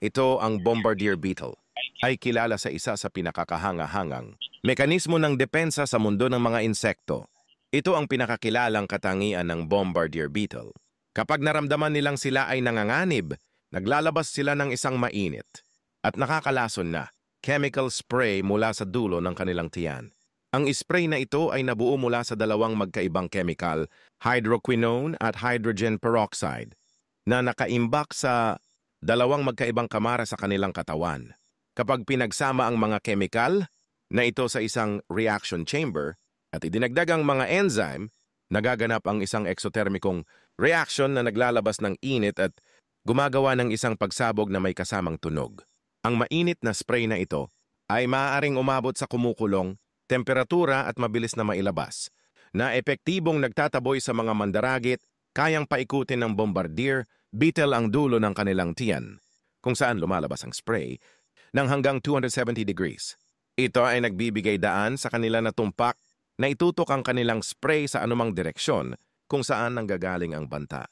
Ito ang bombardier beetle. Ay kilala sa isa sa pinakakahanga-hangang mekanismo ng depensa sa mundo ng mga insekto. Ito ang pinakakilalang katangian ng bombardier beetle. Kapag naramdaman nilang sila ay nanganganib, naglalabas sila ng isang mainit at nakakalason na chemical spray mula sa dulo ng kanilang tiyan. Ang spray na ito ay nabuo mula sa dalawang magkaibang chemical, hydroquinone at hydrogen peroxide, na nakaimbak sa dalawang magkaibang kamara sa kanilang katawan. Kapag pinagsama ang mga chemical na ito sa isang reaction chamber at idinagdag ang mga enzyme, nagaganap ang isang exothermikong reaction na naglalabas ng init at gumagawa ng isang pagsabog na may kasamang tunog. Ang mainit na spray na ito ay maaaring umabot sa kumukulong, temperatura at mabilis na mailabas, na epektibong nagtataboy sa mga mandaragit, kayang paikutin ng bombardier, beetle ang dulo ng kanilang tiyan, kung saan lumalabas ang spray, ng hanggang 270 degrees. Ito ay nagbibigay daan sa kanila na tumpak na itutok ang kanilang spray sa anumang direksyon kung saan nanggagaling ang banta.